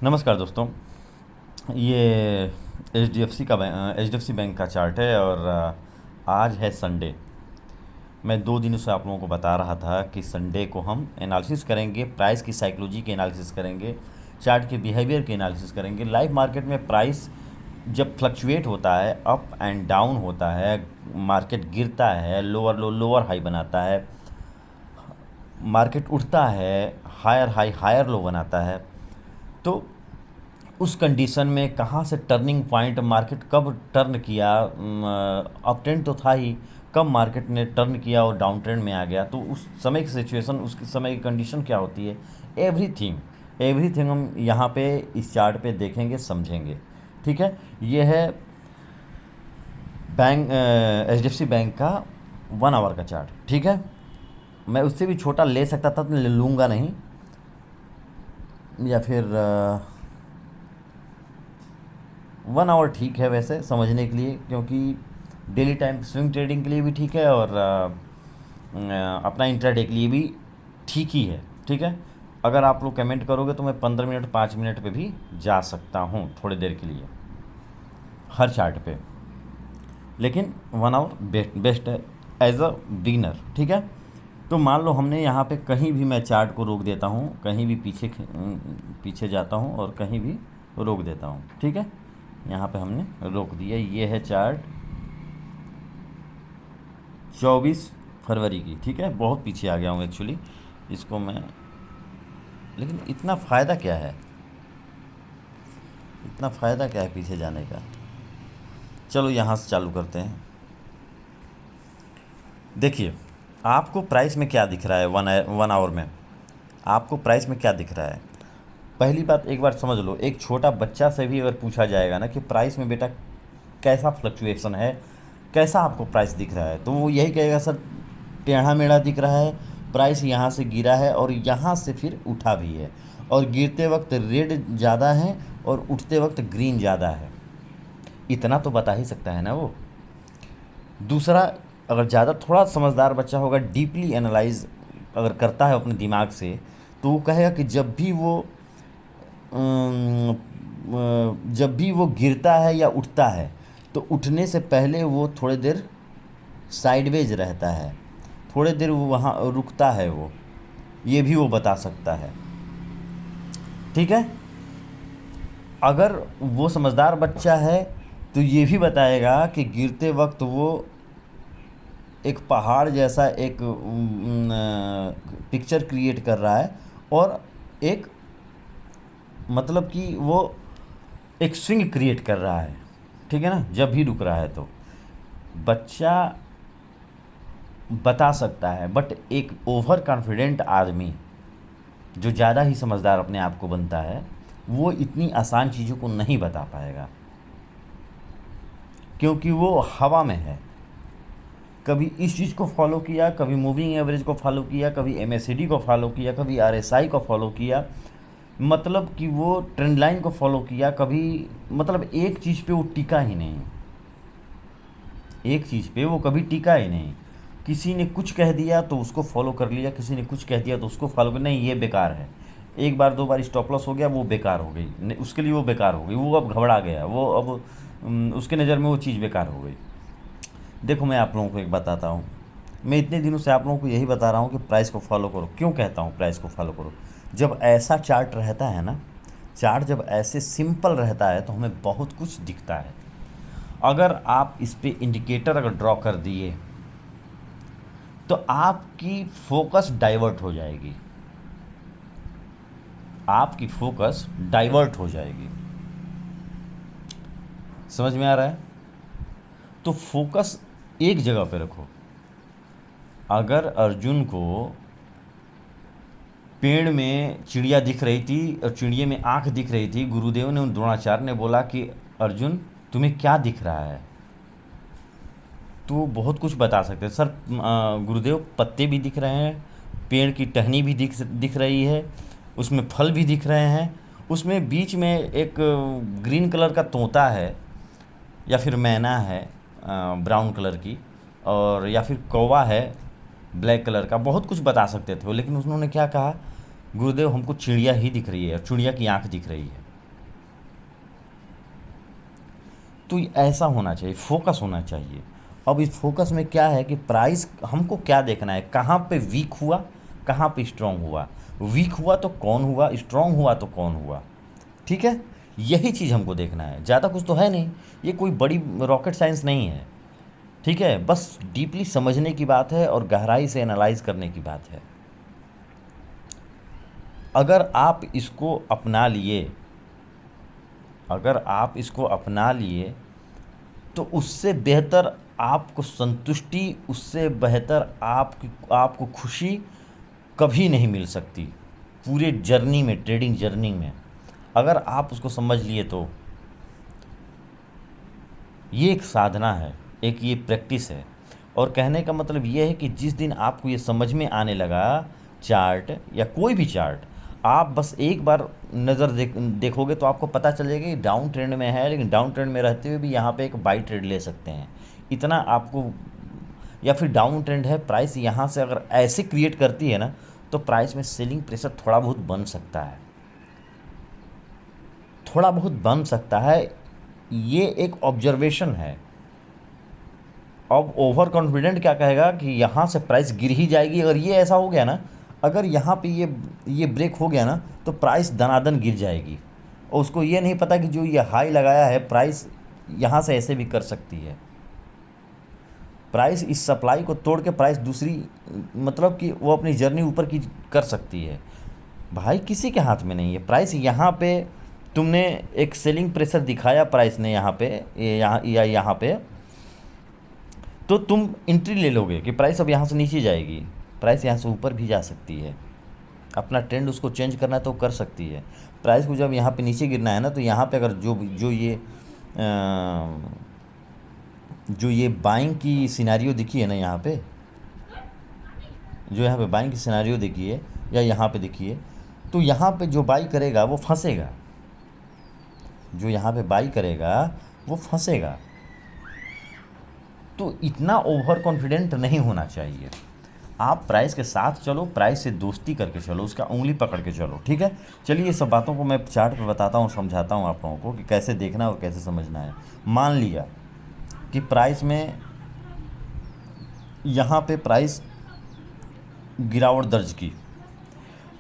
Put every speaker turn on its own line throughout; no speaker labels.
नमस्कार दोस्तों। ये H D F C bank का चार्ट है और आज है संडे। मैं 2 दिनों से आप लोगों को बता रहा था कि संडे को हम एनालिसिस करेंगे, प्राइस की साइकोलॉजी के एनालिसिस करेंगे, चार्ट के बिहेवियर के एनालिसिस करेंगे। लाइव मार्केट में प्राइस जब फ्लक्चुएट होता है, अप एंड डाउन होता है, मार्केट गिरता है, लोअर लो लोअर हाई बनाता है, मार्केट उठता है, हायर हाई हायर लो बनाता है, तो उस कंडीशन में कहाँ से टर्निंग पॉइंट, मार्केट कब टर्न किया, अप ट्रेंड तो था ही, कब मार्केट ने टर्न किया और डाउन ट्रेंड में आ गया, तो उस समय की सिचुएशन, उस समय की कंडीशन क्या होती है, एवरीथिंग एवरीथिंग हम यहाँ पे इस चार्ट पे देखेंगे, समझेंगे। ठीक है, ये है bank H D F C bank का 1 आवर का चार्ट। ठीक है, मैं उससे भी छोटा ले सकता था तो लूँगा नहीं, या फिर 1 आवर ठीक है वैसे समझने के लिए, क्योंकि डेली टाइम स्विंग ट्रेडिंग के लिए भी ठीक है और अपना इंट्राडे के लिए भी ठीक ही है। ठीक है, अगर आप लोग कमेंट करोगे तो मैं 15 मिनट 5 मिनट पे भी जा सकता हूँ थोड़ी देर के लिए हर चार्ट पे, लेकिन 1 आवर बेस्ट है एज अ बिगिनर। ठीक है, तो मान लो हमने यहाँ पे कहीं भी, मैं चार्ट को रोक देता हूँ, कहीं भी पीछे जाता हूँ और कहीं भी रोक देता हूँ। ठीक है, यहाँ पे हमने रोक दिया। ये है चार्ट 24 फरवरी की। ठीक है, बहुत पीछे आ गया हूँ एक्चुअली, इसको मैं, लेकिन इतना फ़ायदा क्या है, इतना फ़ायदा क्या है पीछे जाने का। चलो यहाँ से चालू करते हैं। देखिए, आपको प्राइस में क्या दिख रहा है, वन आवर में आपको प्राइस में क्या दिख रहा है। पहली बात एक बार समझ लो, एक छोटा बच्चा से भी अगर पूछा जाएगा ना कि प्राइस में बेटा कैसा फ्लक्चुएशन है, कैसा आपको प्राइस दिख रहा है, तो वो यही कहेगा सर टेढ़ा मेढ़ा दिख रहा है, प्राइस यहाँ से गिरा है और यहाँ से फिर उठा भी है, और गिरते वक्त रेड ज़्यादा है और उठते वक्त ग्रीन ज़्यादा है। इतना तो बता ही सकता है ना वो। दूसरा, अगर ज़्यादा थोड़ा समझदार बच्चा होगा, डीपली एनालाइज अगर करता है अपने दिमाग से, तो वो कहेगा कि जब भी वो गिरता है या उठता है, तो उठने से पहले वो थोड़ी देर साइडवेज रहता है, थोड़ी देर वो वहाँ रुकता है, वो ये भी वो बता सकता है। ठीक है, अगर वो समझदार बच्चा है तो ये भी बताएगा कि गिरते वक्त वो एक पहाड़ जैसा एक पिक्चर क्रिएट कर रहा है, और एक मतलब कि वो एक स्विंग क्रिएट कर रहा है। ठीक है ना, जब भी रुक रहा है तो बच्चा बता सकता है, बट एक ओवर कॉन्फिडेंट आदमी जो ज़्यादा ही समझदार अपने आप को बनता है, वो इतनी आसान चीज़ों को नहीं बता पाएगा, क्योंकि वो हवा में है। कभी इस चीज़ को फॉलो किया, कभी मूविंग एवरेज को फॉलो किया, कभी एमएससीडी को फॉलो किया, कभी आरएसआई को फॉलो किया, मतलब कि वो ट्रेंड लाइन को फॉलो किया, कभी मतलब एक चीज़ पे वो टिका ही नहीं, एक चीज़ पे वो कभी टिका ही नहीं। किसी ने कुछ कह दिया तो उसको फॉलो कर लिया, किसी ने कुछ कह दिया तो उसको फॉलो कर, नहीं ये बेकार है, एक बार दो बार स्टॉप लॉस हो गया, वो बेकार हो गई, उसके लिए वो बेकार हो गई, वो अब घबरा गया, वो अब उसके नज़र में वो चीज़ बेकार हो गई। देखो, मैं आप लोगों को एक बताता हूँ, मैं इतने दिनों से आप लोगों को यही बता रहा हूँ कि प्राइस को फॉलो करो। क्यों कहता हूँ प्राइस को फॉलो करो? जब ऐसा चार्ट रहता है ना, चार्ट जब ऐसे सिंपल रहता है तो हमें बहुत कुछ दिखता है। अगर आप इस पे इंडिकेटर अगर ड्रॉ कर दिए तो आपकी फोकस डाइवर्ट हो जाएगी, आपकी फोकस डाइवर्ट हो जाएगी। समझ में आ रहा है? तो फोकस एक जगह पे रखो। अगर अर्जुन को पेड़ में चिड़िया दिख रही थी और चिड़िया में आंख दिख रही थी, गुरुदेव ने, द्रोणाचार्य ने बोला कि अर्जुन तुम्हें क्या दिख रहा है, तो बहुत कुछ बता सकते हैं। सर गुरुदेव पत्ते भी दिख रहे हैं, पेड़ की टहनी भी दिख रही है, उसमें फल भी दिख रहे हैं, उसमें बीच में एक ग्रीन कलर का तोता है, या फिर मैना है ब्राउन कलर की, और या फिर कौवा है ब्लैक कलर का, बहुत कुछ बता सकते थे। लेकिन उन्होंने क्या कहा, गुरुदेव हमको चिड़िया ही दिख रही है और चिड़िया की आंख दिख रही है। तो ऐसा होना चाहिए, फोकस होना चाहिए। अब इस फोकस में क्या है कि प्राइस हमको क्या देखना है, कहाँ पे वीक हुआ, कहाँ पे स्ट्रांग हुआ। वीक हुआ तो कौन हुआ, स्ट्रांग हुआ तो कौन हुआ। ठीक है, यही चीज़ हमको देखना है, ज़्यादा कुछ तो है नहीं, ये कोई बड़ी रॉकेट साइंस नहीं है। ठीक है, बस डीपली समझने की बात है और गहराई से एनालाइज करने की बात है। अगर आप इसको अपना लिए, अगर आप इसको अपना लिए तो उससे बेहतर आपको संतुष्टि, उससे बेहतर आपको खुशी कभी नहीं मिल सकती पूरे जर्नी में, ट्रेडिंग जर्नी में। अगर आप उसको समझ लिए तो ये एक साधना है, एक ये प्रैक्टिस है। और कहने का मतलब ये है कि जिस दिन आपको ये समझ में आने लगा, चार्ट या कोई भी चार्ट, आप बस एक बार नज़र देखोगे तो आपको पता चल जाएगा कि डाउन ट्रेंड में है, लेकिन डाउन ट्रेंड में रहते हुए भी यहाँ पे एक बाई ट्रेड ले सकते हैं, इतना आपको। या फिर डाउन ट्रेंड है, प्राइस यहाँ से अगर ऐसे क्रिएट करती है ना, तो प्राइस में सेलिंग प्रेशर थोड़ा बहुत बन सकता है, थोड़ा बहुत बन सकता है। ये एक ऑब्जर्वेशन है। अब ओवर कॉन्फिडेंट क्या कहेगा कि यहाँ से प्राइस गिर ही जाएगी। अगर ये ऐसा हो गया ना, अगर यहाँ पे ये ब्रेक हो गया ना, तो प्राइस दनादन गिर जाएगी। और उसको ये नहीं पता कि जो ये हाई लगाया है, प्राइस यहाँ से ऐसे भी कर सकती है। प्राइस इस सप्लाई को तोड़ के प्राइस दूसरी, मतलब कि वो अपनी जर्नी ऊपर की कर सकती है। भाई किसी के हाथ में नहीं है। प्राइस यहाँ पे तुमने एक सेलिंग प्रेशर दिखाया प्राइस ने यहाँ पे, यहाँ पे, तो तुम एंट्री ले लोगे कि प्राइस अब यहाँ से नीचे जाएगी, प्राइस यहाँ से ऊपर भी जा सकती है। अपना ट्रेंड उसको चेंज करना है तो कर सकती है। प्राइस को जब यहाँ पे नीचे गिरना है ना, तो यहाँ पे अगर जो ये बाइंग की सिनेरियो दिखी है ना, यहाँ पे जो यहाँ पे बाइंग की सिनेरियो दिखी है, या यहाँ पे दिखी है, तो यहाँ पे जो बाई करेगा वो फंसेगा, जो यहाँ पे बाई करेगा वो फंसेगा। तो इतना ओवर कॉन्फिडेंट नहीं होना चाहिए। आप प्राइस के साथ चलो, प्राइस से दोस्ती करके चलो, उसका उंगली पकड़ के चलो। ठीक है, चलिए ये सब बातों को मैं चार्ट पे बताता हूँ, समझाता हूँ आप लोगों को कि कैसे देखना है और कैसे समझना है। मान लिया कि प्राइस में यहाँ पे प्राइस गिरावट दर्ज की।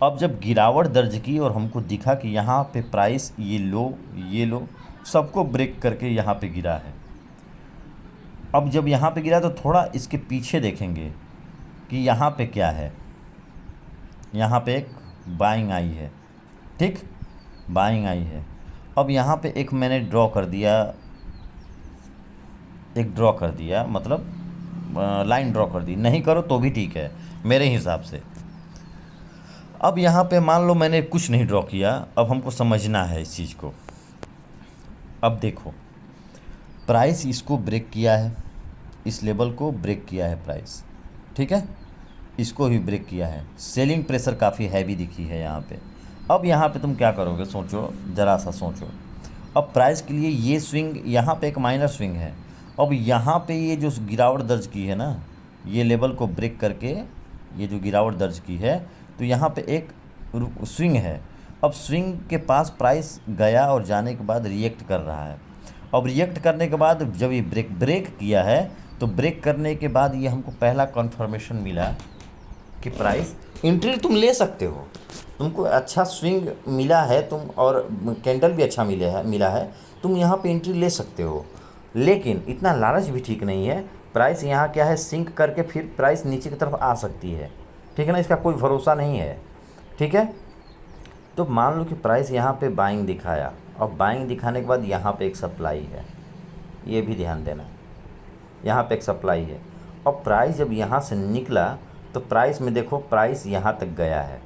अब जब गिरावट दर्ज की और हमको दिखा कि यहाँ पे प्राइस ये लो सबको ब्रेक करके यहाँ पे गिरा है। अब जब यहाँ पे गिरा तो थोड़ा इसके पीछे देखेंगे कि यहाँ पे क्या है। यहाँ पे एक बाइंग आई है, ठीक, बाइंग आई है। अब यहाँ पे एक मैंने ड्रॉ कर दिया, मतलब लाइन ड्रॉ कर दी। नहीं करो तो भी ठीक है मेरे हिसाब से। अब यहाँ पे मान लो मैंने कुछ नहीं ड्रॉ किया, अब हमको समझना है इस चीज़ को। अब देखो, प्राइस इसको ब्रेक किया है, इस लेवल को ब्रेक किया है प्राइस, ठीक है, इसको भी ब्रेक किया है। सेलिंग प्रेशर काफ़ी हैवी दिखी है यहाँ पे। अब यहाँ पे तुम क्या करोगे, सोचो, ज़रा सा सोचो। अब प्राइस के लिए ये स्विंग, यहाँ पे एक माइनर स्विंग है। अब यहाँ पे ये जो गिरावट दर्ज की है ना, ये लेवल को ब्रेक करके ये जो गिरावट दर्ज की है, तो यहाँ पे एक स्विंग है। अब स्विंग के पास प्राइस गया और जाने के बाद रिएक्ट कर रहा है। अब रिएक्ट करने के बाद जब ये ब्रेक किया है, तो ब्रेक करने के बाद ये हमको पहला कन्फर्मेशन मिला कि प्राइस एंट्री तुम ले सकते हो, तुमको अच्छा स्विंग मिला है, तुम और कैंडल भी अच्छा मिला है, तुम यहाँ पे एंट्री ले सकते हो। लेकिन इतना लालच भी ठीक नहीं है। प्राइस यहाँ क्या है, सिंक करके फिर प्राइस नीचे की तरफ आ सकती है, ठीक है ना, इसका कोई भरोसा नहीं है। ठीक है, तो मान लो कि प्राइस यहाँ पे बाइंग दिखाया, और बाइंग दिखाने के बाद यहाँ पे एक सप्लाई है, ये भी ध्यान देना, यहाँ पे एक सप्लाई है। और प्राइस जब यहाँ से निकला तो प्राइस में देखो, प्राइस यहाँ तक गया है,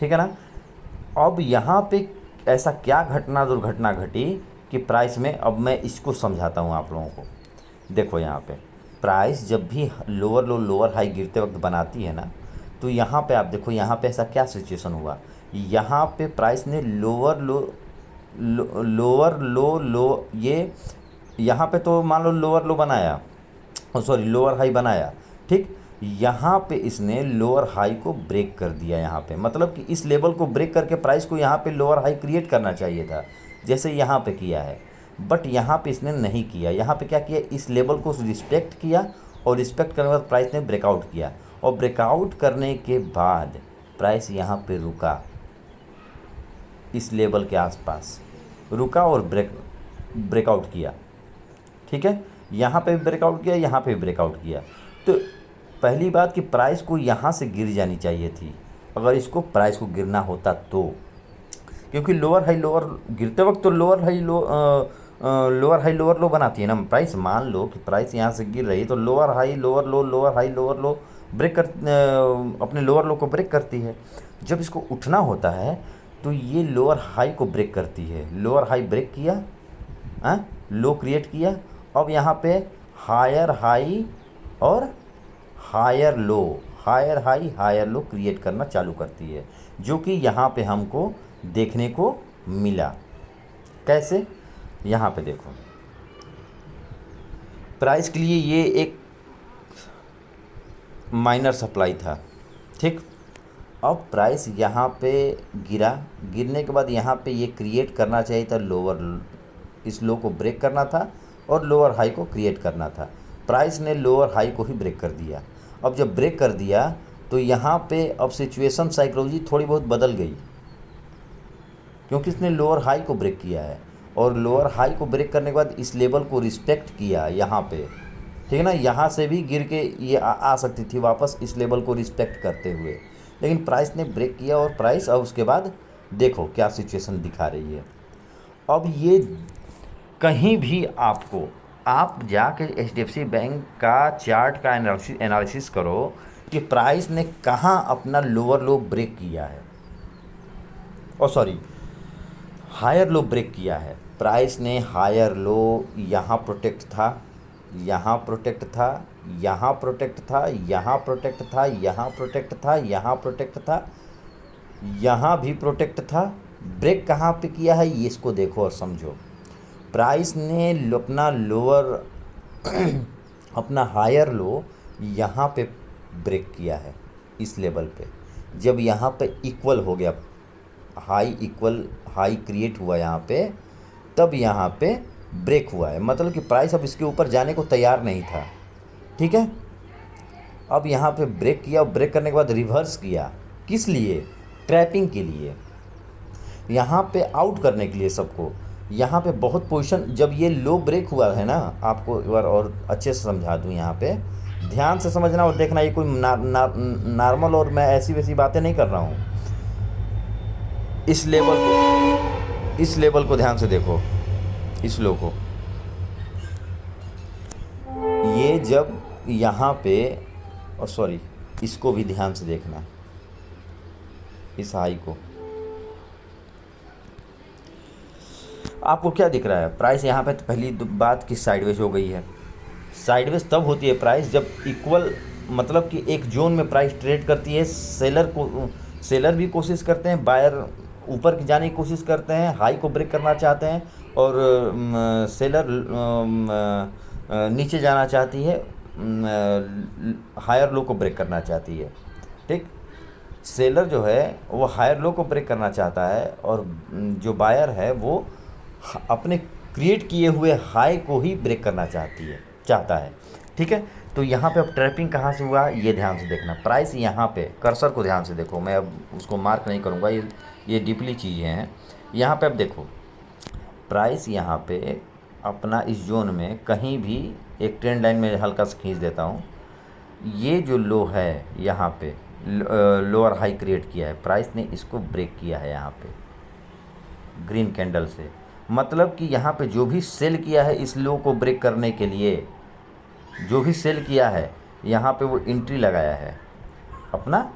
ठीक है ना। अब यहाँ पे ऐसा क्या दुर्घटना घटी कि प्राइस में, अब मैं इसको समझाता हूँ आप लोगों को। देखो यहाँ पे प्राइस जब भी लोअर लो लोअर हाई गिरते वक्त बनाती है ना, तो यहाँ पे आप देखो, यहाँ पे ऐसा क्या सिचुएशन हुआ। यहाँ पे प्राइस ने लोअर लो ये यहाँ पे तो मान लो लोअर लो बनाया, सॉरी लोअर हाई बनाया, ठीक। यहाँ पे इसने लोअर हाई को ब्रेक कर दिया। यहाँ पे मतलब कि इस लेवल को ब्रेक करके प्राइस को यहाँ पे लोअर हाई क्रिएट करना चाहिए था, जैसे यहाँ पे किया है। बट यहाँ पे इसने नहीं किया। यहाँ पे क्या किया, इस लेवल को रिस्पेक्ट किया और रिस्पेक्ट करने के बाद प्राइस ने ब्रेकआउट किया और ब्रेकआउट करने के बाद प्राइस यहाँ पे रुका, इस लेवल के आसपास रुका और ब्रेकआउट किया। ठीक है, यहाँ पे भी ब्रेकआउट किया, यहाँ पे भी ब्रेकआउट किया। तो पहली बात कि प्राइस को यहाँ से गिर जानी चाहिए थी, अगर इसको प्राइस को गिरना होता तो, क्योंकि लोअर हाई लोअर गिरते वक्त तो लोअर हाई लोअर लो बनाती है ना प्राइस। मान लो कि प्राइस यहाँ से गिर रही है तो lower high lower low, lower high lower low break कर अपने लोअर लो को ब्रेक करती है। जब इसको उठना होता है तो ये लोअर हाई को ब्रेक करती है। लोअर हाई ब्रेक किया, लो क्रिएट किया, अब यहाँ पे हायर हाई और higher low, higher high higher low create करना चालू करती है, जो कि यहाँ पे हमको देखने को मिला। कैसे, यहाँ पे देखो, प्राइस के लिए ये एक माइनर सप्लाई था। ठीक, अब प्राइस यहाँ पे गिरा, गिरने के बाद यहाँ पे ये क्रिएट करना चाहिए था लोअर, इस लो को ब्रेक करना था और लोअर हाई को क्रिएट करना था। प्राइस ने लोअर हाई को ही ब्रेक कर दिया। अब जब ब्रेक कर दिया तो यहाँ पे अब सिचुएशन साइकोलॉजी थोड़ी बहुत बदल गई, क्योंकि इसने लोअर हाई को ब्रेक किया है और लोअर हाई को ब्रेक करने के बाद इस लेवल को रिस्पेक्ट किया यहाँ पे। ठीक है ना, यहाँ से भी गिर के ये आ सकती थी वापस इस लेवल को रिस्पेक्ट करते हुए, लेकिन प्राइस ने ब्रेक किया और प्राइस अब उसके बाद देखो क्या सिचुएशन दिखा रही है। अब ये कहीं भी आपको, आप जाके HDFC बैंक का चार्ट का एनालिसिस करो कि प्राइस ने कहाँ अपना लोअर लो ब्रेक किया है, और सॉरी हायर लो ब्रेक किया है। प्राइस ने हायर लो यहाँ प्रोटेक्ट था, यहाँ प्रोटेक्ट था, यहाँ प्रोटेक्ट था, यहाँ प्रोटेक्ट था, यहाँ प्रोटेक्ट था, यहाँ प्रोटेक्ट था, यहाँ भी प्रोटेक्ट था। ब्रेक कहाँ पे किया है ये इसको देखो और समझो। प्राइस ने अपना लोअर अपना हायर लो यहाँ पे ब्रेक किया है इस लेवल पे। जब यहाँ पे इक्वल हो गया, हाई इक्वल हाई क्रिएट हुआ यहाँ पे, तब यहाँ पे ब्रेक हुआ है, मतलब कि प्राइस अब इसके ऊपर जाने को तैयार नहीं था। ठीक है, अब यहाँ पे ब्रेक किया, ब्रेक करने के बाद रिवर्स किया, किस लिए, ट्रैपिंग के लिए, यहाँ पे आउट करने के लिए सबको। यहाँ पे बहुत पोजीशन, जब ये लो ब्रेक हुआ है ना, आपको एक बार और अच्छे से समझा दूँ, यहाँ पे ध्यान से समझना और देखना, ये कोई नॉर्मल और मैं ऐसी वैसी बातें नहीं कर रहा हूँ। इस लेवल को ध्यान से देखो, इस लो को, ये जब यहाँ पे, और सॉरी इसको भी ध्यान से देखना, इस हाई को, आपको क्या दिख रहा है, प्राइस यहाँ पे तो पहली बात कि साइडवेज हो गई है। साइडवेज तब होती है प्राइस जब इक्वल, मतलब कि एक जोन में प्राइस ट्रेड करती है। सेलर भी कोशिश करते हैं, बायर ऊपर जाने की कोशिश करते हैं, हाई को ब्रेक करना चाहते हैं, और सेलर नीचे जाना चाहती है, हायर लो को ब्रेक करना चाहती है। ठीक, सेलर जो है वो हायर लो को ब्रेक करना चाहता है और जो बायर है वो अपने क्रिएट किए हुए हाई को ही ब्रेक करना चाहता है। ठीक है, तो यहाँ पे अब ट्रैपिंग कहाँ से हुआ ये ध्यान से देखना। प्राइस यहाँ पे, कर्सर को ध्यान से देखो, मैं अब उसको मार्क नहीं करूँगा, ये डीपली चीज़ें हैं। यहाँ पे अब देखो, प्राइस यहाँ पे अपना इस जोन में कहीं भी एक ट्रेंड लाइन में हल्का सा खींच देता हूँ, ये जो लो है यहाँ पे लोअर हाई क्रिएट किया है, प्राइस ने इसको ब्रेक किया है यहाँ पे ग्रीन कैंडल से, मतलब कि यहाँ पे जो भी सेल किया है इस लो को ब्रेक करने के लिए, जो भी सेल किया है यहाँ पे वो एंट्री लगाया है अपना,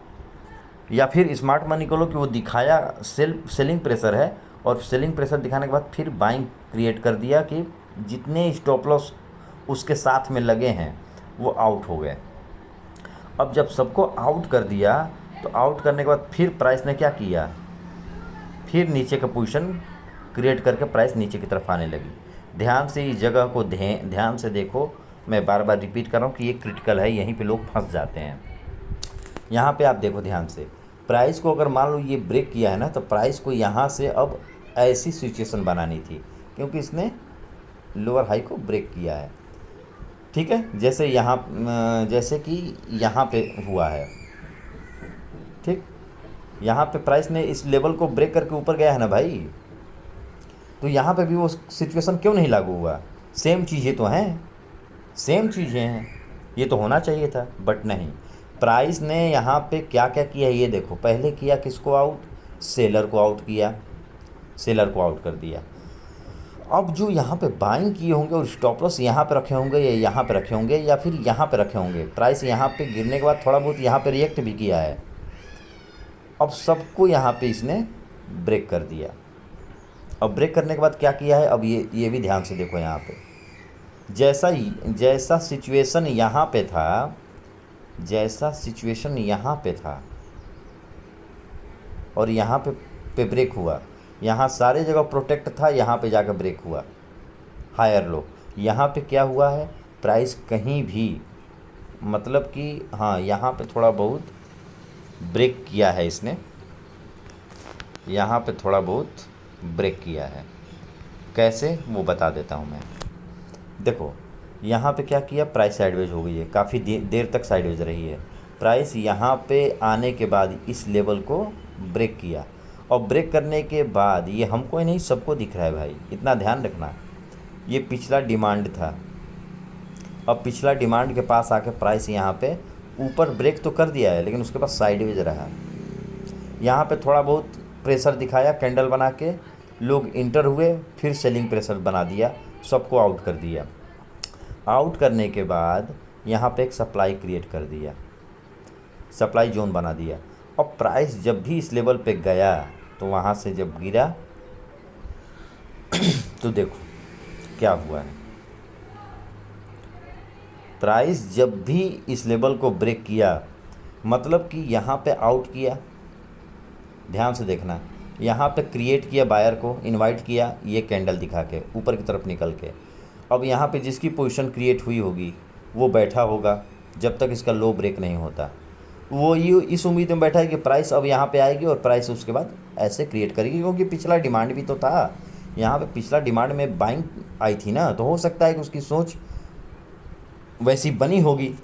या फिर स्मार्ट मनी को लो कि वो दिखाया सेलिंग प्रेशर है, और सेलिंग प्रेशर दिखाने के बाद फिर बाइंग क्रिएट कर दिया कि जितने स्टॉप लॉस उसके साथ में लगे हैं वो आउट हो गए। अब जब सबको आउट कर दिया तो आउट करने के बाद फिर प्राइस ने क्या किया, फिर नीचे का पोजीशन क्रिएट करके प्राइस नीचे की तरफ आने लगी। ध्यान से इस जगह को ध्यान से देखो, मैं बार बार रिपीट कर रहा हूँ कि ये क्रिटिकल है, यहीं पे लोग फंस जाते हैं। यहाँ पे आप देखो ध्यान से, प्राइस को अगर मान लो ये ब्रेक किया है ना, तो प्राइस को यहाँ से अब ऐसी सिचुएशन बनानी थी, क्योंकि इसने लोअर हाई को ब्रेक किया है। ठीक है, जैसे यहाँ जैसे कि यहाँ पे हुआ है। ठीक, यहाँ पे प्राइस ने इस लेवल को ब्रेक करके ऊपर गया है ना भाई, तो यहाँ पे भी वो सिचुएशन क्यों नहीं लागू हुआ? सेम चीज़ें तो हैं, सेम चीज़ें हैं, ये तो होना चाहिए था, बट नहीं। प्राइस ने यहाँ पे क्या क्या किया ये देखो। पहले किया किसको आउट? सेलर को आउट किया, सेलर को आउट कर दिया। अब जो यहाँ पे बाइंग किए होंगे और स्टॉप लॉस यहाँ पे रखे होंगे या यहाँ पे रखे होंगे या फिर यहाँ पे रखे होंगे, प्राइस यहाँ पे गिरने के बाद थोड़ा बहुत यहाँ पे रिएक्ट भी किया है। अब सबको यहाँ पे इसने ब्रेक कर दिया। अब ब्रेक करने के बाद क्या किया है, अब ये भी ध्यान से देखो। यहाँ पे जैसा सिचुएशन यहाँ पे था, जैसा सिचुएशन यहाँ पे था और यहाँ पे ब्रेक हुआ, यहाँ सारे जगह प्रोटेक्ट था, यहाँ पे जाकर ब्रेक हुआ हायर लो। यहाँ पे क्या हुआ है, प्राइस कहीं भी मतलब कि हाँ यहाँ पे थोड़ा बहुत ब्रेक किया है इसने, यहाँ पे थोड़ा बहुत ब्रेक किया है। कैसे वो बता देता हूँ मैं। देखो यहाँ पे क्या किया, प्राइस साइडवेज हो गई है, काफ़ी देर तक साइडवेज रही है। प्राइस यहाँ पे आने के बाद इस लेवल को ब्रेक किया और ब्रेक करने के बाद ये हमको ही नहीं सबको दिख रहा है भाई, इतना ध्यान रखना। ये पिछला डिमांड था, अब पिछला डिमांड के पास आके प्राइस यहाँ पे ऊपर ब्रेक तो कर दिया है, लेकिन उसके बाद साइडवेज रहा। यहाँ पे थोड़ा बहुत प्रेशर दिखाया, कैंडल बना के लोग इंटर हुए, फिर सेलिंग प्रेशर बना दिया, सबको आउट कर दिया। आउट करने के बाद यहाँ पे एक सप्लाई क्रिएट कर दिया, सप्लाई जोन बना दिया। और प्राइस जब भी इस लेवल पे गया तो वहाँ से जब गिरा तो देखो क्या हुआ है। प्राइस जब भी इस लेवल को ब्रेक किया, मतलब कि यहाँ पे आउट किया, ध्यान से देखना, यहाँ पे क्रिएट किया, बायर को इनवाइट किया, ये कैंडल दिखा के ऊपर की तरफ निकल के। अब यहाँ पे जिसकी पोजीशन क्रिएट हुई होगी वो बैठा होगा जब तक इसका लो ब्रेक नहीं होता। वो ये इस उम्मीद में बैठा है कि प्राइस अब यहाँ पे आएगी और प्राइस उसके बाद ऐसे क्रिएट करेगी, क्योंकि पिछला डिमांड भी तो था। यहाँ पे पिछला डिमांड में बाइंग आई थी ना, तो हो सकता है कि उसकी सोच वैसी बनी होगी।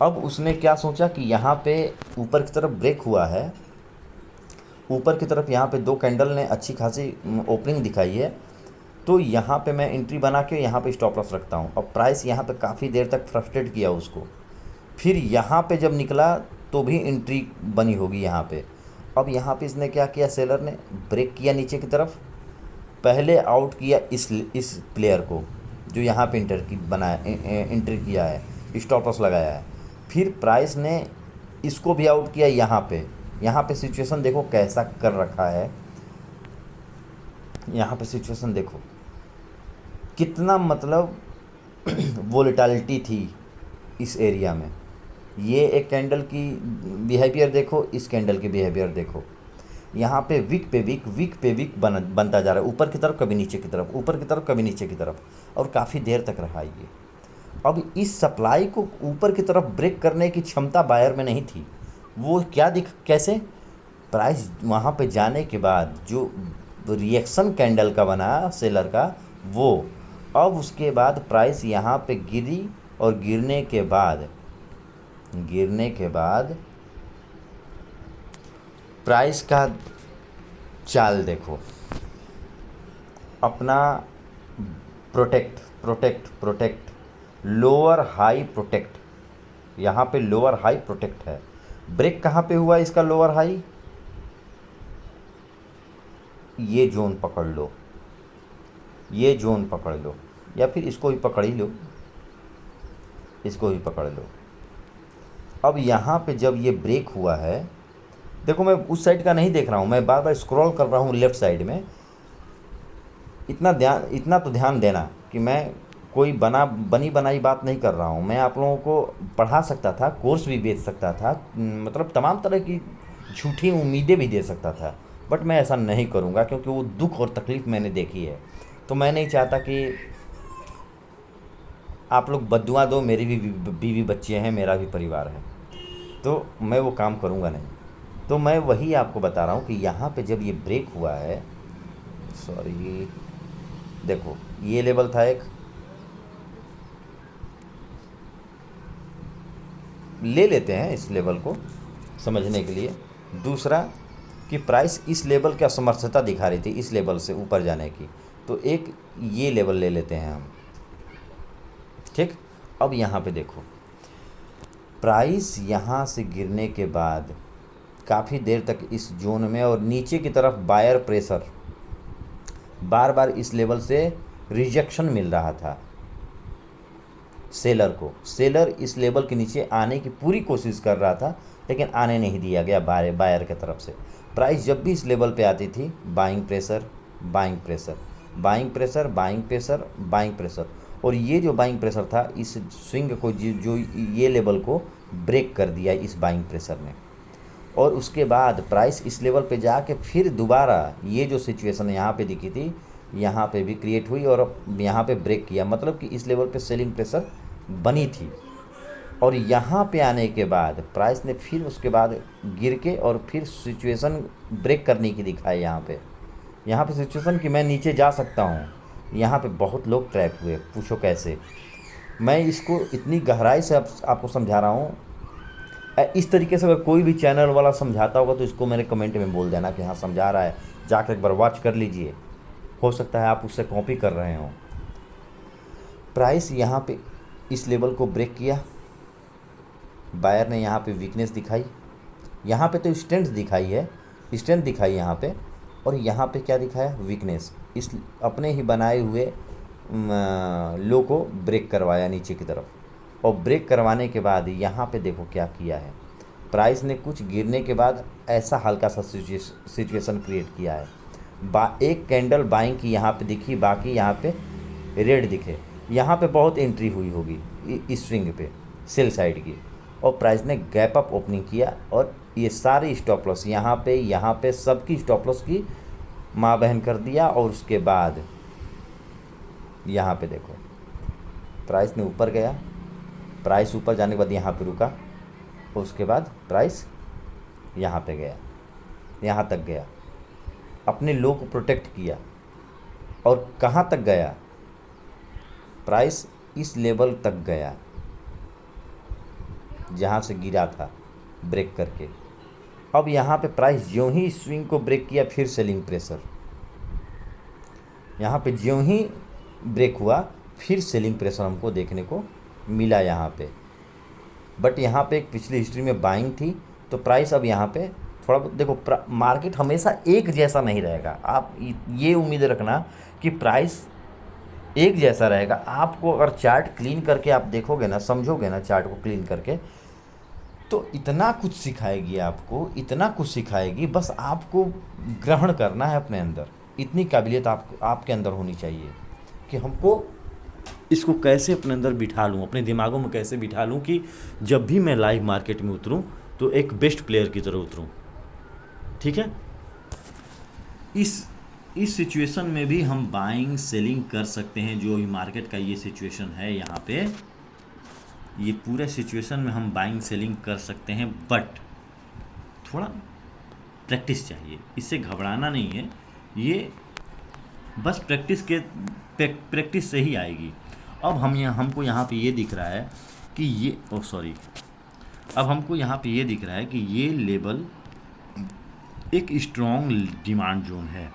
अब उसने क्या सोचा कि यहाँ पे ऊपर की तरफ ब्रेक हुआ है, ऊपर की तरफ यहाँ पे दो कैंडल ने अच्छी खासी ओपनिंग दिखाई है, तो यहाँ पे मैं एंट्री बना के यहाँ पे स्टॉप लॉस रखता हूँ। अब प्राइस यहाँ पे काफ़ी देर तक फ्रस्ट्रेट किया उसको, फिर यहाँ पे जब निकला तो भी एंट्री बनी होगी यहाँ पे। अब यहाँ पे इसने क्या किया, सेलर ने ब्रेक किया नीचे की तरफ, पहले आउट किया इस प्लेयर को जो यहाँ पे एंट्री किया है, स्टॉप लॉस लगाया है। फिर प्राइस ने इसको भी आउट किया यहाँ पे सिचुएशन देखो कैसा कर रखा है। यहाँ पे सिचुएशन देखो कितना मतलब वोलेटिलिटी थी इस एरिया में। ये एक कैंडल की बिहेवियर देखो, इस कैंडल की बिहेवियर देखो। यहाँ पे वीक पे वीक बनता जा रहा है, ऊपर की तरफ कभी नीचे की तरफ, ऊपर की तरफ कभी नीचे की तरफ, और काफ़ी देर तक रहा ये। अब इस सप्लाई को ऊपर की तरफ ब्रेक करने की क्षमता बायर में नहीं थी। वो क्या कैसे, प्राइस वहाँ पे जाने के बाद जो रिएक्शन कैंडल का बना सेलर का, वो अब उसके बाद प्राइस यहाँ पे गिरी और गिरने के बाद प्राइस का चाल देखो, अपना प्रोटेक्ट लोअर हाई प्रोटेक्ट, यहाँ पे लोअर हाई प्रोटेक्ट है। ब्रेक कहाँ पे हुआ इसका लोअर हाई, ये जोन पकड़ लो, ये जोन पकड़ लो, या फिर इसको ही पकड़ ही लो, इसको ही पकड़ लो। अब यहाँ पे जब ये ब्रेक हुआ है, देखो मैं उस साइड का नहीं देख रहा हूँ, मैं बार बार स्क्रॉल कर रहा हूँ लेफ़्ट साइड में। इतना तो ध्यान देना कि मैं कोई बनी बनाई बात नहीं कर रहा हूँ। मैं आप लोगों को पढ़ा सकता था, कोर्स भी बेच सकता था, मतलब तमाम तरह की झूठी उम्मीदें भी दे सकता था, बट मैं ऐसा नहीं करूँगा, क्योंकि वो दुख और तकलीफ़ मैंने देखी है। तो मैं नहीं चाहता कि आप लोग बद्दुआ दो, मेरी भी बीवी बच्चे हैं, मेरा भी परिवार है, तो मैं वो काम करूँगा नहीं। तो मैं वही आपको बता रहा हूँ कि यहाँ पे जब ये ब्रेक हुआ है, सॉरी देखो ये लेवल था एक, ले लेते हैं इस लेवल को समझने के लिए। दूसरा कि प्राइस इस लेवल की असमर्थता दिखा रही थी इस लेवल से ऊपर जाने की, तो एक ये लेवल ले लेते हैं हम। ठीक, अब यहाँ पे देखो प्राइस यहाँ से गिरने के बाद काफ़ी देर तक इस जोन में और नीचे की तरफ बायर प्रेशर, बार बार इस लेवल से रिजेक्शन मिल रहा था सेलर को। सेलर इस लेवल के नीचे आने की पूरी कोशिश कर रहा था लेकिन आने नहीं दिया गया बायर के तरफ से। प्राइस जब भी इस लेवल पे आती थी buying pressure, buying pressure, buying pressure, buying pressure, buying pressure, और ये जो बाइंग प्रेशर था इस स्विंग को जो ये लेवल को ब्रेक कर दिया इस बाइंग प्रेशर ने। और उसके बाद प्राइस इस लेवल पे जाके फिर दोबारा ये जो सिचुएशन यहाँ पे दिखी थी यहाँ पे भी क्रिएट हुई और यहाँ पे ब्रेक किया, मतलब कि इस लेवल पे सेलिंग प्रेशर बनी थी। और यहाँ पे आने के बाद प्राइस ने फिर उसके बाद गिर के और फिर सिचुएशन ब्रेक करने की दिखाई यहाँ पे सिचुएशन कि मैं नीचे जा सकता हूँ। यहाँ पे बहुत लोग ट्रैप हुए, पूछो कैसे। मैं इसको इतनी गहराई से आपको समझा रहा हूँ। इस तरीके से अगर कोई भी चैनल वाला समझाता होगा तो इसको मेरे कमेंट में बोल देना कि हाँ समझा रहा है, जाकर एक बार वॉच कर लीजिए, हो सकता है आप उससे कॉपी कर रहे हो। प्राइस यहाँ पे इस लेवल को ब्रेक किया, बायर ने यहाँ पे वीकनेस दिखाई, यहाँ पे तो स्ट्रेंथ दिखाई है, स्ट्रेंथ दिखाई यहाँ पे, और यहाँ पे क्या दिखाया, वीकनेस। इस अपने ही बनाए हुए लो को ब्रेक करवाया नीचे की तरफ, और ब्रेक करवाने के बाद यहाँ पे देखो क्या किया है प्राइस ने। कुछ गिरने के बाद ऐसा हल्का सा सिचुएशन क्रिएट किया है। एक कैंडल बाइंग की यहाँ पे दिखी, बाकी यहाँ पे रेड दिखे। यहाँ पे बहुत एंट्री हुई होगी इस स्विंग पे सेल साइड की, और प्राइस ने गैप अप ओपनिंग किया और ये सारे स्टॉप लॉस यहाँ पे सबकी स्टॉप लॉस की माँ बहन कर दिया। और उसके बाद यहाँ पे देखो प्राइस ने ऊपर गया, प्राइस ऊपर जाने के बाद यहाँ पे रुका, और उसके बाद प्राइस यहाँ पे गया, यहाँ तक गया, अपने लो को प्रोटेक्ट किया। और कहाँ तक गया, प्राइस इस लेवल तक गया जहाँ से गिरा था ब्रेक करके। अब यहाँ पे प्राइस ज्यों ही स्विंग को ब्रेक किया फिर सेलिंग प्रेशर, यहाँ पे ज्यों ही ब्रेक हुआ फिर सेलिंग प्रेशर हमको देखने को मिला यहाँ पे। बट यहाँ पे एक पिछली हिस्ट्री में बाइंग थी, तो प्राइस अब यहाँ पे थोड़ा बहुत देखो, मार्केट हमेशा एक जैसा नहीं रहेगा। आप ये उम्मीद रखना कि प्राइस एक जैसा रहेगा। आपको अगर चार्ट क्लीन करके आप देखोगे ना, समझोगे ना चार्ट को क्लीन करके, तो इतना कुछ सिखाएगी आपको, इतना कुछ सिखाएगी। बस आपको ग्रहण करना है अपने अंदर, इतनी काबिलियत आपके अंदर होनी चाहिए कि हमको इसको कैसे अपने अंदर बिठा लूँ, अपने दिमागों में कैसे बिठा लूँ कि जब भी मैं लाइव मार्केट में उतरूँ तो एक बेस्ट प्लेयर की तरह उतरूँ। ठीक है, इस सिचुएशन में भी हम बाइंग सेलिंग कर सकते हैं। जो मार्केट का ये सिचुएशन है यहाँ पे, ये पूरे सिचुएशन में हम बाइंग सेलिंग कर सकते हैं, बट थोड़ा प्रैक्टिस चाहिए। इससे घबराना नहीं है, ये बस प्रैक्टिस से ही आएगी। अब हमको यहाँ पे ये दिख रहा है कि ये अब हमको यहाँ पे ये दिख रहा है कि ये लेवल एक स्ट्रॉन्ग डिमांड जोन है।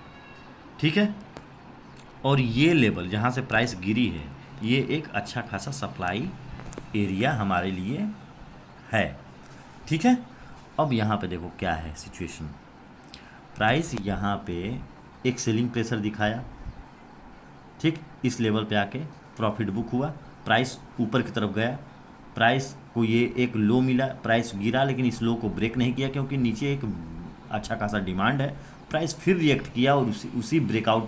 ठीक है, और ये लेवल जहाँ से प्राइस गिरी है ये एक अच्छा खासा सप्लाई एरिया हमारे लिए है। ठीक है, अब यहाँ पे देखो क्या है सिचुएशन। प्राइस यहाँ पे एक सेलिंग प्रेशर दिखाया, ठीक, इस लेवल पे आके प्रॉफिट बुक हुआ, प्राइस ऊपर की तरफ गया, प्राइस को ये एक लो मिला, प्राइस गिरा, लेकिन इस लो को ब्रेक नहीं किया क्योंकि नीचे एक अच्छा खासा डिमांड है। प्राइस फिर रिएक्ट किया और उसी ब्रेकडाउन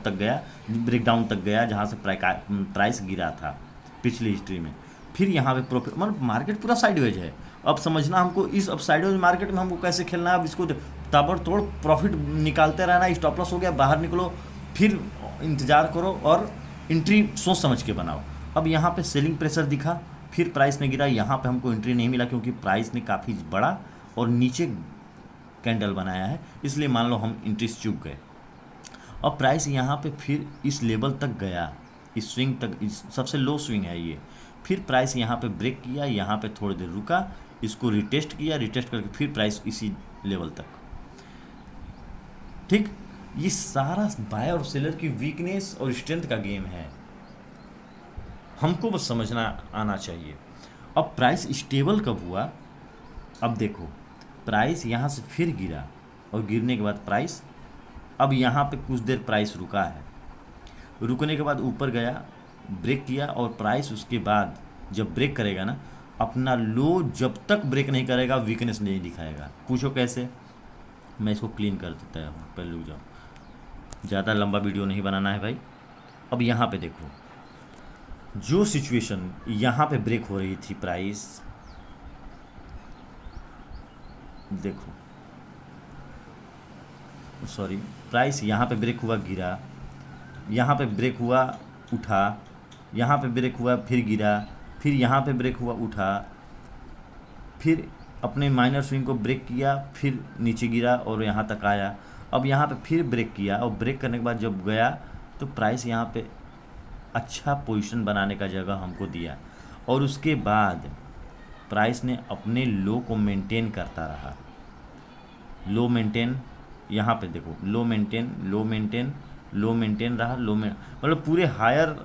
तक गया जहाँ से प्राइस गिरा था पिछली हिस्ट्री में। फिर यहाँ पे प्रॉफिट, मतलब मार्केट पूरा साइडवेज है। अब समझना हमको अब साइडवेज मार्केट में हमको कैसे खेलना है। अब इसको ताबड़तोड़ प्रॉफिट निकालते रहना, स्टॉप लॉस हो गया बाहर निकलो, फिर इंतज़ार करो और एंट्री सोच समझ के बनाओ। अब यहाँ पे सेलिंग प्रेशर दिखा, फिर प्राइस ने गिरा, यहाँ पे हमको एंट्री नहीं मिला क्योंकि प्राइस ने काफ़ी बड़ा और नीचे कैंडल बनाया है, इसलिए मान लो हम एंट्री चूक गए। अब प्राइस यहाँ पे फिर इस लेवल तक गया, इस स्विंग तक, सबसे लो स्विंग है ये। फिर प्राइस यहाँ पे ब्रेक किया, यहाँ पे थोड़ी देर रुका, इसको रिटेस्ट किया, रिटेस्ट करके फिर प्राइस इसी लेवल तक। ठीक, ये सारा बायर और सेलर की वीकनेस और स्ट्रेंथ का गेम है, हमको बस समझना आना चाहिए। अब प्राइस स्टेबल कब हुआ? अब देखो, प्राइस यहाँ से फिर गिरा और गिरने के बाद प्राइस अब यहाँ पे कुछ देर प्राइस रुका है, रुकने के बाद ऊपर गया, ब्रेक किया, और प्राइस उसके बाद जब ब्रेक करेगा ना, अपना लो जब तक ब्रेक नहीं करेगा वीकनेस नहीं दिखाएगा। पूछो कैसे? मैं इसको क्लीन कर देता हूँ, पहले रुक जाओ, ज़्यादा लंबा वीडियो नहीं बनाना है भाई। अब यहाँ पे देखो, जो सिचुएशन यहाँ पे ब्रेक हो रही थी प्राइस, देखो सॉरी, प्राइस यहाँ पे ब्रेक हुआ गिरा, यहाँ पे ब्रेक हुआ उठा, यहाँ पे ब्रेक हुआ फिर गिरा, फिर यहाँ पे ब्रेक हुआ उठा, फिर अपने माइनर स्विंग को ब्रेक किया, फिर नीचे गिरा और यहाँ तक आया। अब यहाँ पे फिर ब्रेक किया और ब्रेक करने के बाद जब गया तो प्राइस यहाँ पे अच्छा पोजीशन बनाने का जगह हमको दिया, और उसके बाद प्राइस ने अपने लो को मेंटेन करता रहा। लो मेंटेन, यहाँ पे देखो, लो मेंटेन, लो मेंटेन, लो मेंटेन रहा, मतलब पूरे हायर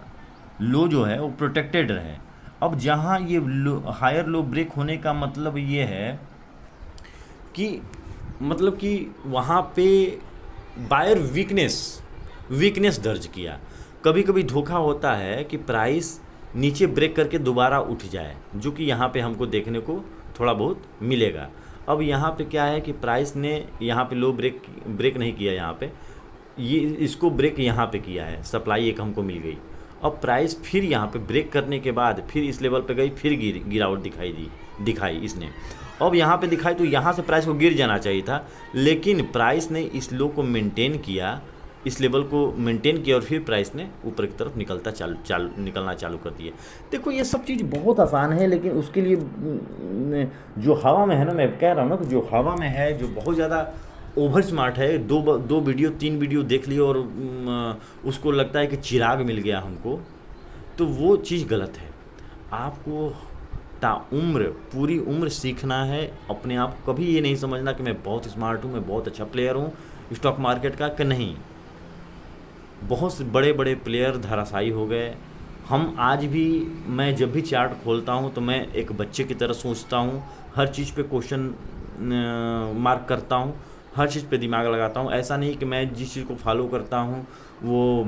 लो जो है वो प्रोटेक्टेड रहे। अब जहाँ ये लो, हायर लो ब्रेक होने का मतलब ये है कि मतलब कि वहाँ पे बायर वीकनेस दर्ज किया। कभी कभी धोखा होता है कि प्राइस नीचे ब्रेक करके दोबारा उठ जाए, जो कि यहाँ पे हमको देखने को थोड़ा बहुत मिलेगा। अब यहाँ पे क्या है कि प्राइस ने यहाँ पे लो ब्रेक नहीं किया, यहाँ पे ये इसको ब्रेक यहाँ पे किया है, सप्लाई एक हमको मिल गई। अब प्राइस फिर यहाँ पे ब्रेक करने के बाद फिर इस लेवल पे गई, फिर गिरावट दिखाई इसने। अब यहाँ पे दिखाई तो यहाँ से प्राइस को गिर जाना चाहिए था, लेकिन प्राइस ने इस लो को मेंटेन किया, इस लेवल को मेंटेन किया, और फिर प्राइस ने ऊपर की तरफ निकलना चालू कर दिया। देखो ये सब चीज़ बहुत आसान है, लेकिन उसके लिए जो हवा में है ना, मैं कह रहा हूँ ना, जो हवा में है, जो बहुत ज़्यादा ओवर स्मार्ट है, दो वीडियो 3 वीडियो देख लिया और उसको लगता है कि चिराग मिल गया हमको, तो वो चीज़ गलत है। आपको ताउम्र पूरी उम्र सीखना है अपने आप को। कभी ये नहीं समझना कि मैं बहुत स्मार्ट हूँ, मैं बहुत अच्छा प्लेयर हूँ स्टॉक मार्केट का, कि नहीं। बहुत से बड़े बड़े प्लेयर धराशायी हो गए। हम आज भी, मैं जब भी चार्ट खोलता हूँ तो मैं एक बच्चे की तरह सोचता हूँ, हर चीज़ पे क्वेश्चन मार्क करता हूँ, हर चीज़ पे दिमाग लगाता हूँ। ऐसा नहीं कि मैं जिस चीज़ को फॉलो करता हूँ वो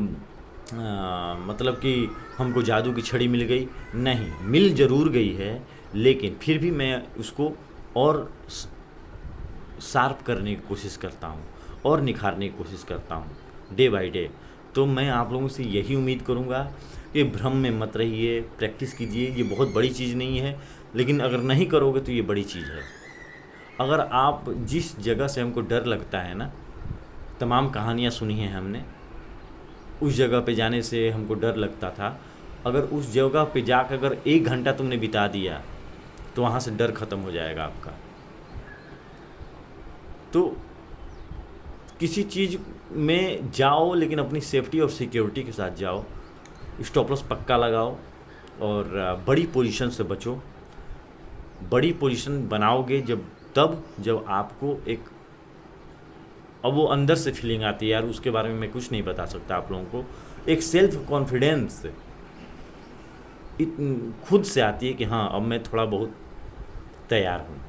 मतलब कि हमको जादू की छड़ी मिल गई, नहीं, मिल ज़रूर गई है, लेकिन फिर भी मैं उसको और शार्प करने की कोशिश करता हूँ और निखारने की कोशिश करता हूँ डे बाय डे। तो मैं आप लोगों से यही उम्मीद करूँगा कि भ्रम में मत रहिए, प्रैक्टिस कीजिए। ये बहुत बड़ी चीज़ नहीं है, लेकिन अगर नहीं करोगे तो ये बड़ी चीज़ है। अगर आप जिस जगह से हमको डर लगता है ना, तमाम कहानियाँ सुनी हैं हमने, उस जगह पे जाने से हमको डर लगता था, अगर उस जगह पे जाकर अगर 1 घंटा तुमने बिता दिया तो वहाँ से डर ख़त्म हो जाएगा आपका। तो किसी चीज़ में जाओ, लेकिन अपनी सेफ्टी और सिक्योरिटी के साथ जाओ, स्टॉप लॉस पक्का लगाओ और बड़ी पोजीशन से बचो। बड़ी पोजीशन बनाओगे जब आपको एक, अब वो अंदर से फीलिंग आती है यार, उसके बारे में मैं कुछ नहीं बता सकता आप लोगों को। एक सेल्फ कॉन्फिडेंस खुद से आती है कि हाँ अब मैं थोड़ा बहुत तैयार हूँ।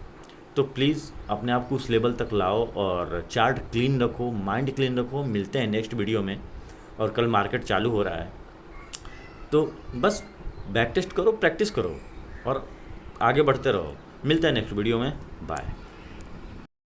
तो प्लीज़ अपने आप को उस लेवल तक लाओ और चार्ट क्लीन रखो, माइंड क्लीन रखो। मिलते हैं नेक्स्ट वीडियो में, और कल मार्केट चालू हो रहा है, तो बस बैक टेस्ट करो, प्रैक्टिस करो और आगे बढ़ते रहो। मिलते हैं नेक्स्ट वीडियो में, बाय।